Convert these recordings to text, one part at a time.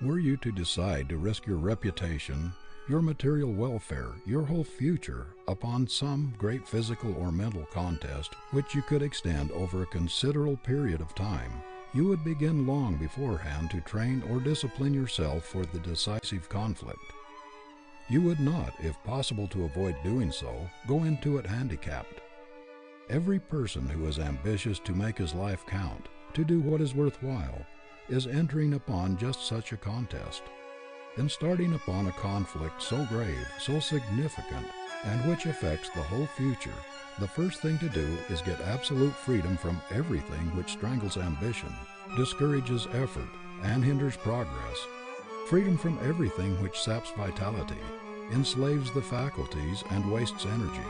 Were you to decide to risk your reputation, your material welfare, your whole future upon some great physical or mental contest which you could extend over a considerable period of time, you would begin long beforehand to train or discipline yourself for the decisive conflict. You would not, if possible to avoid doing so, go into it handicapped. Every person who is ambitious to make his life count, to do what is worthwhile, is entering upon just such a contest. In starting upon a conflict so grave, so significant, and which affects the whole future, the first thing to do is get absolute freedom from everything which strangles ambition, discourages effort, and hinders progress. Freedom from everything which saps vitality, enslaves the faculties, and wastes energy.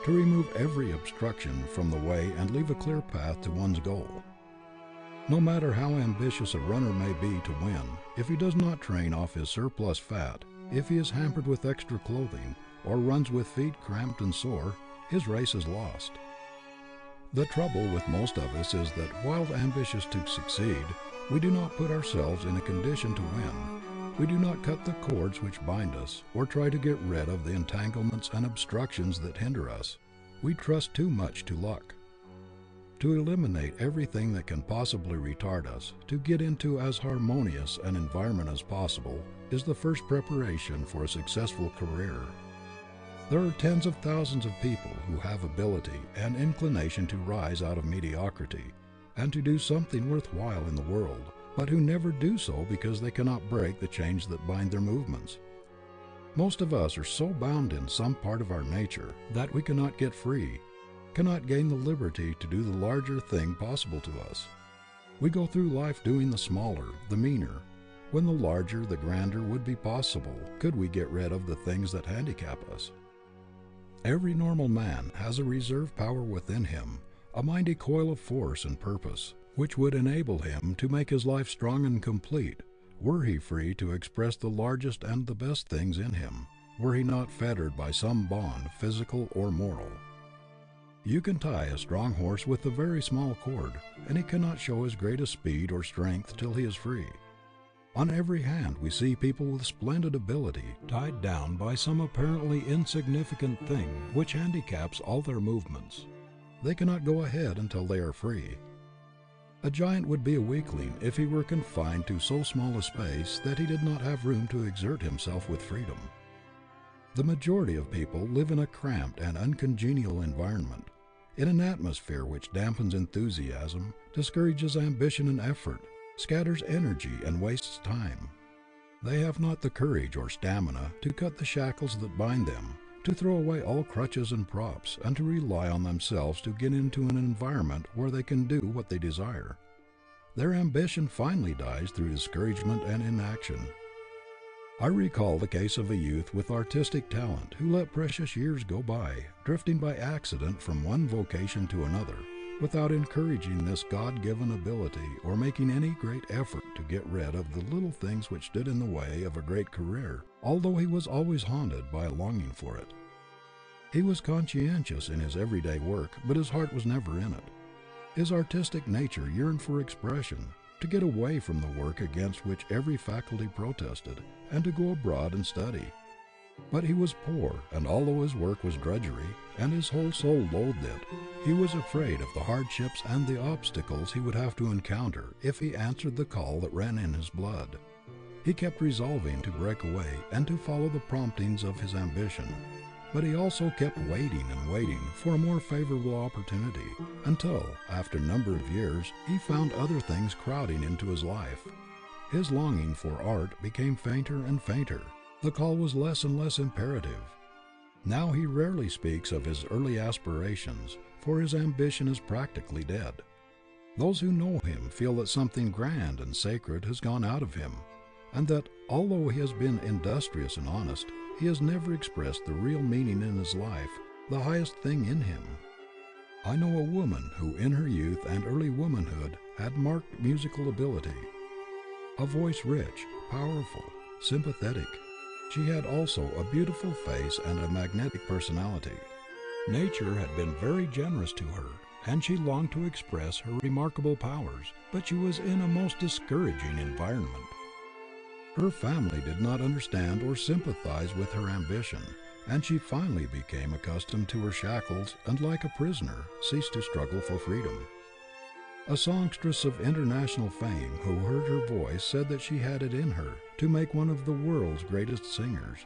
To remove every obstruction from the way and leave a clear path to one's goal. No matter how ambitious a runner may be to win, if he does not train off his surplus fat, if he is hampered with extra clothing, or runs with feet cramped and sore, his race is lost. The trouble with most of us is that while ambitious to succeed, we do not put ourselves in a condition to win. We do not cut the cords which bind us, or try to get rid of the entanglements and obstructions that hinder us. We trust too much to luck. To eliminate everything that can possibly retard us, to get into as harmonious an environment as possible, is the first preparation for a successful career. There are tens of thousands of people who have ability and inclination to rise out of mediocrity, and to do something worthwhile in the world, but who never do so because they cannot break the chains that bind their movements. Most of us are so bound in some part of our nature that we cannot get free, cannot gain the liberty to do the larger thing possible to us. We go through life doing the smaller, the meaner, when the larger, the grander would be possible could we get rid of the things that handicap us. Every normal man has a reserve power within him, a mighty coil of force and purpose, which would enable him to make his life strong and complete, were he free to express the largest and the best things in him, were he not fettered by some bond, physical or moral. You can tie a strong horse with a very small cord, and he cannot show his greatest speed or strength till he is free. On every hand we see people with splendid ability tied down by some apparently insignificant thing which handicaps all their movements. They cannot go ahead until they are free. A giant would be a weakling if he were confined to so small a space that he did not have room to exert himself with freedom. The majority of people live in a cramped and uncongenial environment, in an atmosphere which dampens enthusiasm, discourages ambition and effort, scatters energy and wastes time. They have not the courage or stamina to cut the shackles that bind them, to throw away all crutches and props, and to rely on themselves to get into an environment where they can do what they desire. Their ambition finally dies through discouragement and inaction. I recall the case of a youth with artistic talent who let precious years go by, drifting by accident from one vocation to another, without encouraging this God-given ability or making any great effort to get rid of the little things which stood in the way of a great career, although he was always haunted by a longing for it. He was conscientious in his everyday work, but his heart was never in it. His artistic nature yearned for expression, to get away from the work against which every faculty protested, and to go abroad and study. But he was poor, and although his work was drudgery, and his whole soul loathed it, he was afraid of the hardships and the obstacles he would have to encounter if he answered the call that ran in his blood. He kept resolving to break away and to follow the promptings of his ambition, but he also kept waiting and waiting for a more favorable opportunity, until, after a number of years, he found other things crowding into his life. His longing for art became fainter and fainter. The call was less and less imperative. Now he rarely speaks of his early aspirations, for his ambition is practically dead. Those who know him feel that something grand and sacred has gone out of him, and that, although he has been industrious and honest, he has never expressed the real meaning in his life, the highest thing in him. I know a woman who in her youth and early womanhood had marked musical ability, a voice rich, powerful, sympathetic. She had also a beautiful face and a magnetic personality. Nature had been very generous to her, and she longed to express her remarkable powers, but she was in a most discouraging environment. Her family did not understand or sympathize with her ambition, and she finally became accustomed to her shackles and, like a prisoner, ceased to struggle for freedom. A songstress of international fame who heard her voice said that she had it in her to make one of the world's greatest singers,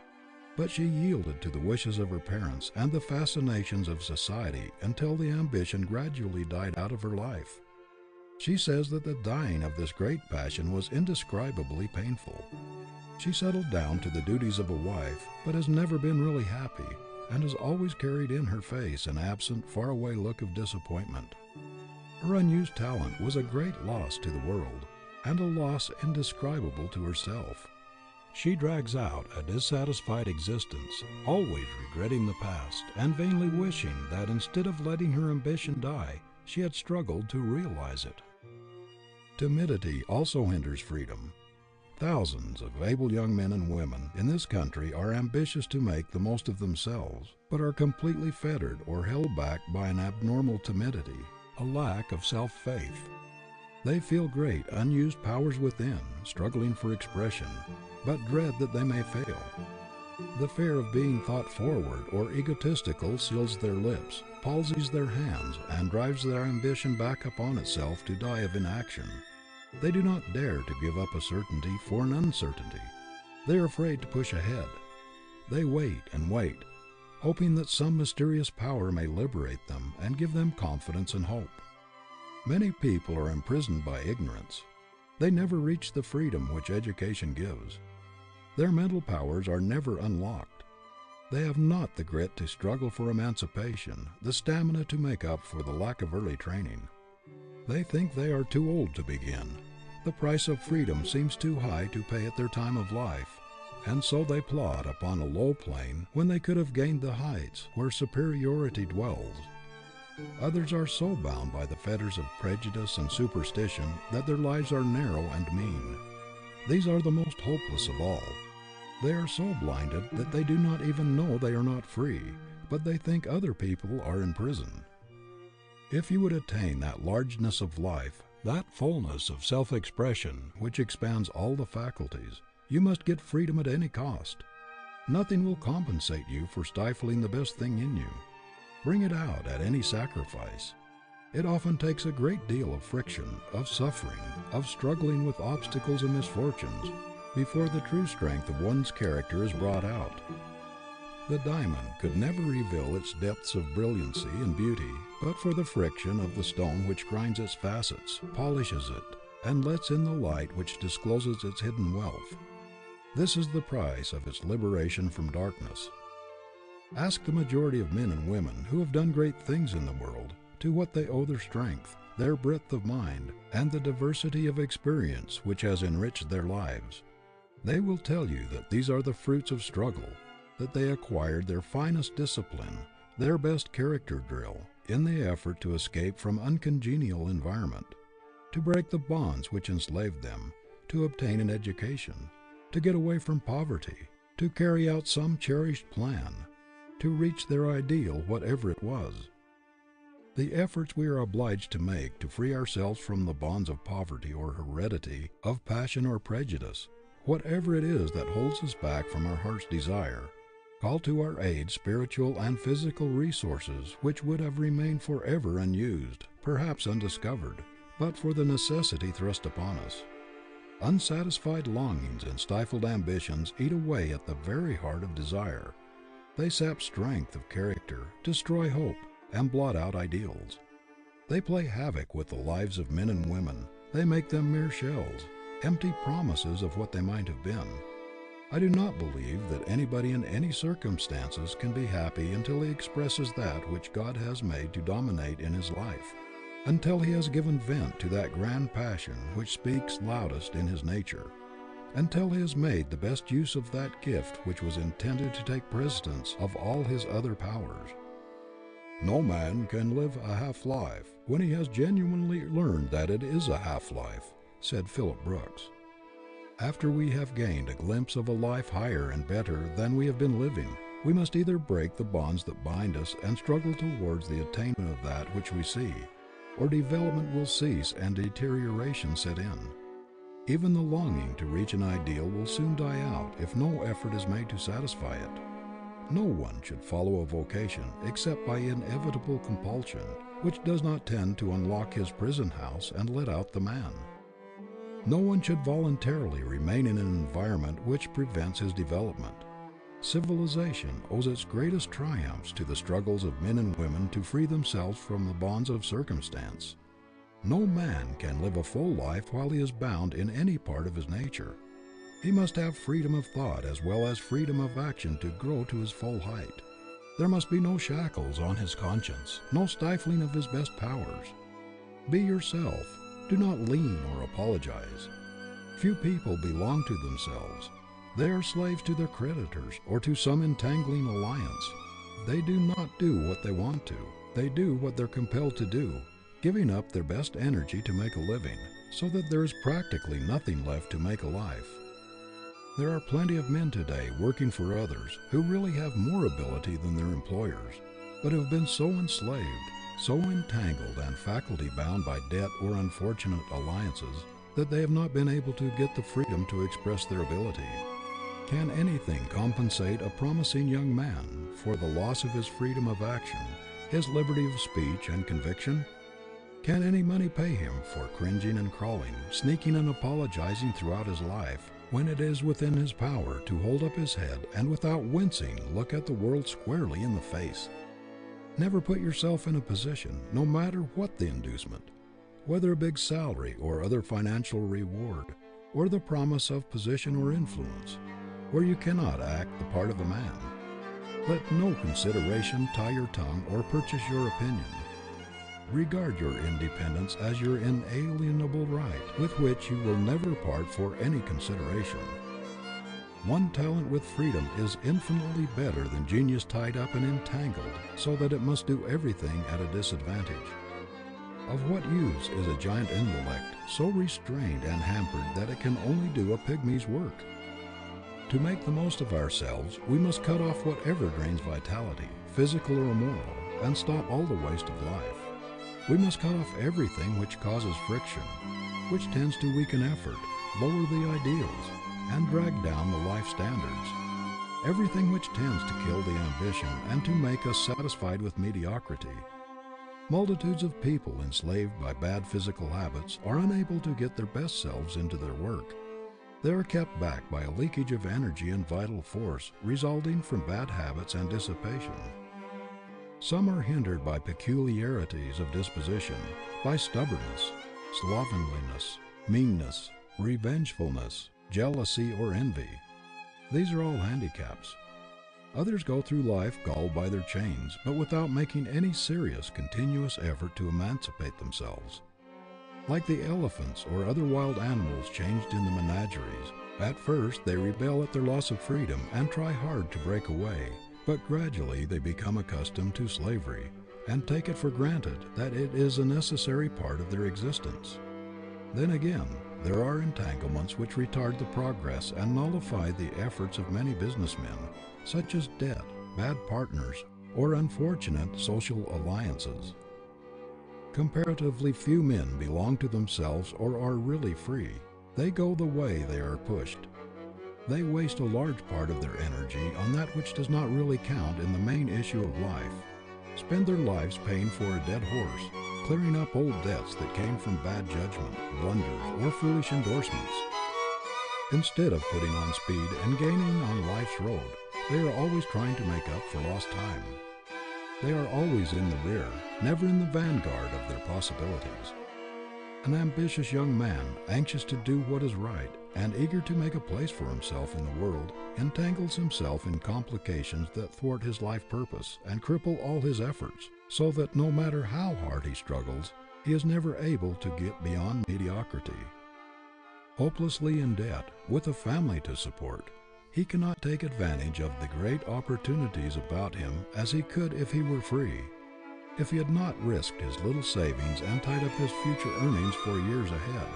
but she yielded to the wishes of her parents and the fascinations of society until the ambition gradually died out of her life. She says that the dying of this great passion was indescribably painful. She settled down to the duties of a wife, but has never been really happy, and has always carried in her face an absent, faraway look of disappointment. Her unused talent was a great loss to the world, and a loss indescribable to herself. She drags out a dissatisfied existence, always regretting the past, and vainly wishing that instead of letting her ambition die, she had struggled to realize it. Timidity also hinders freedom. Thousands of able young men and women in this country are ambitious to make the most of themselves, but are completely fettered or held back by an abnormal timidity, a lack of self-faith. They feel great unused powers within, struggling for expression, but dread that they may fail. The fear of being thought forward or egotistical seals their lips, palsies their hands, and drives their ambition back upon itself to die of inaction. They do not dare to give up a certainty for an uncertainty. They are afraid to push ahead. They wait and wait, hoping that some mysterious power may liberate them and give them confidence and hope. Many people are imprisoned by ignorance. They never reach the freedom which education gives. Their mental powers are never unlocked. They have not the grit to struggle for emancipation, the stamina to make up for the lack of early training. They think they are too old to begin. The price of freedom seems too high to pay at their time of life, and so they plod upon a low plane when they could have gained the heights where superiority dwells. Others are so bound by the fetters of prejudice and superstition that their lives are narrow and mean. These are the most hopeless of all. They are so blinded that they do not even know they are not free, but they think other people are in prison. If you would attain that largeness of life, that fullness of self-expression which expands all the faculties, you must get freedom at any cost. Nothing will compensate you for stifling the best thing in you. Bring it out at any sacrifice. It often takes a great deal of friction, of suffering, of struggling with obstacles and misfortunes, before the true strength of one's character is brought out. The diamond could never reveal its depths of brilliancy and beauty but for the friction of the stone which grinds its facets, polishes it, and lets in the light which discloses its hidden wealth. This is the price of its liberation from darkness. Ask the majority of men and women who have done great things in the world to what they owe their strength, their breadth of mind, and the diversity of experience which has enriched their lives. They will tell you that these are the fruits of struggle, that they acquired their finest discipline, their best character drill, in the effort to escape from uncongenial environment, to break the bonds which enslaved them, to obtain an education, to get away from poverty, to carry out some cherished plan, to reach their ideal, whatever it was. The efforts we are obliged to make to free ourselves from the bonds of poverty or heredity, of passion or prejudice, whatever it is that holds us back from our heart's desire, call to our aid spiritual and physical resources which would have remained forever unused, perhaps undiscovered, but for the necessity thrust upon us. Unsatisfied longings and stifled ambitions eat away at the very heart of desire. They sap strength of character, destroy hope, and blot out ideals. They play havoc with the lives of men and women. They make them mere shells, empty promises of what they might have been. I do not believe that anybody in any circumstances can be happy until he expresses that which God has made to dominate in his life, until he has given vent to that grand passion which speaks loudest in his nature, until he has made the best use of that gift which was intended to take precedence of all his other powers. No man can live a half-life when he has genuinely learned that it is a half-life, said Philip Brooks. After we have gained a glimpse of a life higher and better than we have been living, we must either break the bonds that bind us and struggle towards the attainment of that which we see, or development will cease and deterioration set in. Even the longing to reach an ideal will soon die out if no effort is made to satisfy it. No one should follow a vocation except by inevitable compulsion, which does not tend to unlock his prison house and let out the man. No one should voluntarily remain in an environment which prevents his development. Civilization owes its greatest triumphs to the struggles of men and women to free themselves from the bonds of circumstance. No man can live a full life while he is bound in any part of his nature. He must have freedom of thought as well as freedom of action to grow to his full height. There must be no shackles on his conscience, no stifling of his best powers. Be yourself. Do not lean or apologize. Few people belong to themselves. They are slaves to their creditors or to some entangling alliance. They do not do what they want to. They do what they're compelled to do, giving up their best energy to make a living, so that there is practically nothing left to make a life. There are plenty of men today working for others who really have more ability than their employers, but have been so enslaved, so entangled and faculty bound by debt or unfortunate alliances that they have not been able to get the freedom to express their ability. Can anything compensate a promising young man for the loss of his freedom of action, his liberty of speech and conviction? Can any money pay him for cringing and crawling, sneaking and apologizing throughout his life, when it is within his power to hold up his head and without wincing look at the world squarely in the face? Never put yourself in a position, no matter what the inducement, whether a big salary or other financial reward, or the promise of position or influence, where you cannot act the part of a man. Let no consideration tie your tongue or purchase your opinion. Regard your independence as your inalienable right, with which you will never part for any consideration. One talent with freedom is infinitely better than genius tied up and entangled so that it must do everything at a disadvantage. Of what use is a giant intellect so restrained and hampered that it can only do a pygmy's work? To make the most of ourselves, we must cut off whatever drains vitality, physical or moral, and stop all the waste of life. We must cut off everything which causes friction, which tends to weaken effort, lower the ideals, and drag down the life standards. Everything which tends to kill the ambition and to make us satisfied with mediocrity. Multitudes of people enslaved by bad physical habits are unable to get their best selves into their work. They are kept back by a leakage of energy and vital force resulting from bad habits and dissipation. Some are hindered by peculiarities of disposition, by stubbornness, slovenliness, meanness, revengefulness, jealousy, or envy. These are all handicaps. Others go through life galled by their chains, but without making any serious, continuous effort to emancipate themselves. Like the elephants or other wild animals changed in the menageries, at first they rebel at their loss of freedom and try hard to break away, but gradually they become accustomed to slavery and take it for granted that it is a necessary part of their existence. Then again, there are entanglements which retard the progress and nullify the efforts of many businessmen, such as debt, bad partners, or unfortunate social alliances. Comparatively few men belong to themselves or are really free. They go the way they are pushed. They waste a large part of their energy on that which does not really count in the main issue of life, spend their lives paying for a dead horse, clearing up old debts that came from bad judgment, blunders, or foolish endorsements. Instead of putting on speed and gaining on life's road, they are always trying to make up for lost time. They are always in the rear, never in the vanguard of their possibilities. An ambitious young man, anxious to do what is right and eager to make a place for himself in the world, entangles himself in complications that thwart his life purpose and cripple all his efforts, so that no matter how hard he struggles, he is never able to get beyond mediocrity. Hopelessly in debt, with a family to support, he cannot take advantage of the great opportunities about him as he could if he were free. If he had not risked his little savings and tied up his future earnings for years ahead.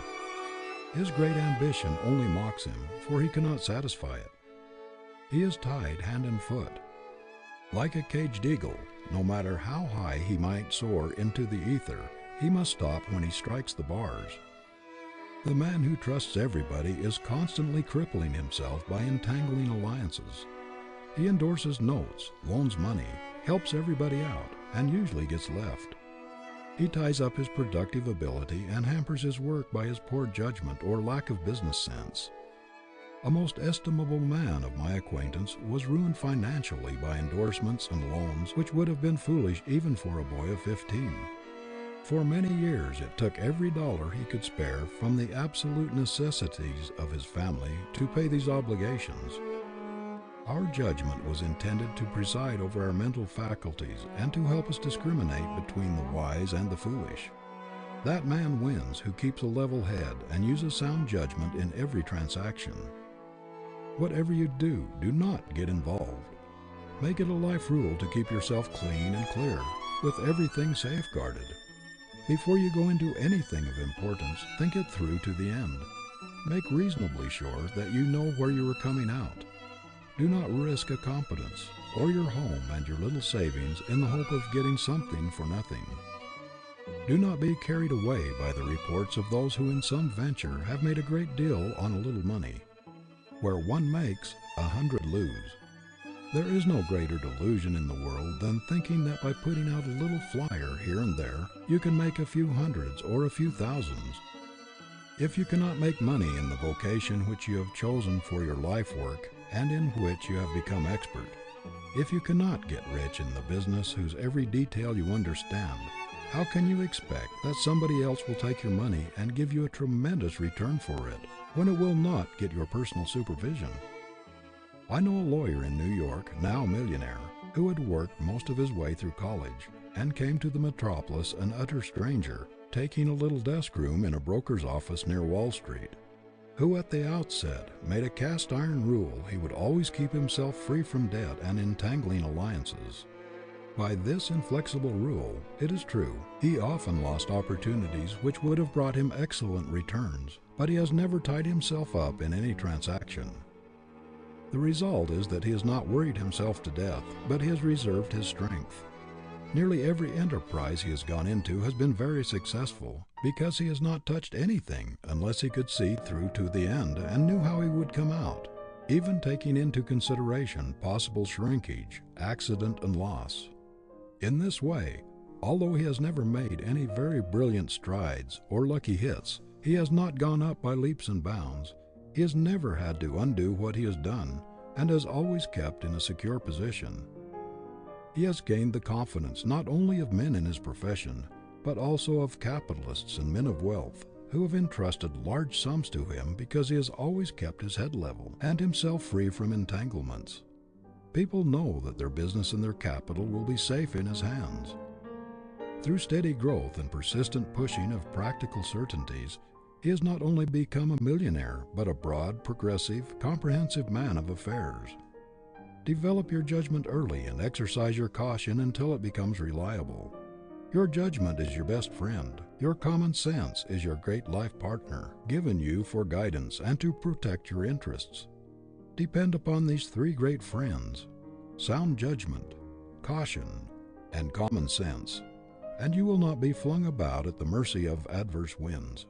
His great ambition only mocks him, for he cannot satisfy it. He is tied hand and foot. Like a caged eagle, no matter how high he might soar into the ether, he must stop when he strikes the bars. The man who trusts everybody is constantly crippling himself by entangling alliances. He endorses notes, loans money, helps everybody out, and usually gets left. He ties up his productive ability and hampers his work by his poor judgment or lack of business sense. A most estimable man of my acquaintance was ruined financially by endorsements and loans which would have been foolish even for a boy of 15. For many years it took every dollar he could spare from the absolute necessities of his family to pay these obligations. Our judgment was intended to preside over our mental faculties and to help us discriminate between the wise and the foolish. That man wins who keeps a level head and uses sound judgment in every transaction. Whatever you do, do not get involved. Make it a life rule to keep yourself clean and clear, with everything safeguarded. Before you go into anything of importance, think it through to the end. Make reasonably sure that you know where you are coming out. Do not risk a competence, or your home and your little savings in the hope of getting something for nothing. Do not be carried away by the reports of those who in some venture have made a great deal on a little money. Where one makes, 100 lose. There is no greater delusion in the world than thinking that by putting out a little flyer here and there, you can make a few hundreds or a few thousands. If you cannot make money in the vocation which you have chosen for your life work and in which you have become expert, if you cannot get rich in the business whose every detail you understand, how can you expect that somebody else will take your money and give you a tremendous return for it when it will not get your personal supervision? I know a lawyer in New York, now a millionaire, who had worked most of his way through college and came to the metropolis an utter stranger, taking a little desk room in a broker's office near Wall Street, who at the outset made a cast iron rule he would always keep himself free from debt and entangling alliances. By this inflexible rule, it is true, he often lost opportunities which would have brought him excellent returns, but he has never tied himself up in any transaction. The result is that he has not worried himself to death, but he has reserved his strength. Nearly every enterprise he has gone into has been very successful, because he has not touched anything unless he could see through to the end and knew how he would come out, even taking into consideration possible shrinkage, accident, and loss. In this way, although he has never made any very brilliant strides or lucky hits, he has not gone up by leaps and bounds. He has never had to undo what he has done, and has always kept in a secure position. He has gained the confidence not only of men in his profession, but also of capitalists and men of wealth, who have entrusted large sums to him because he has always kept his head level and himself free from entanglements. People know that their business and their capital will be safe in his hands. Through steady growth and persistent pushing of practical certainties, he has not only become a millionaire, but a broad, progressive, comprehensive man of affairs. Develop your judgment early and exercise your caution until it becomes reliable. Your judgment is your best friend. Your common sense is your great life partner, given you for guidance and to protect your interests. Depend upon these three great friends, sound judgment, caution, and common sense, and you will not be flung about at the mercy of adverse winds.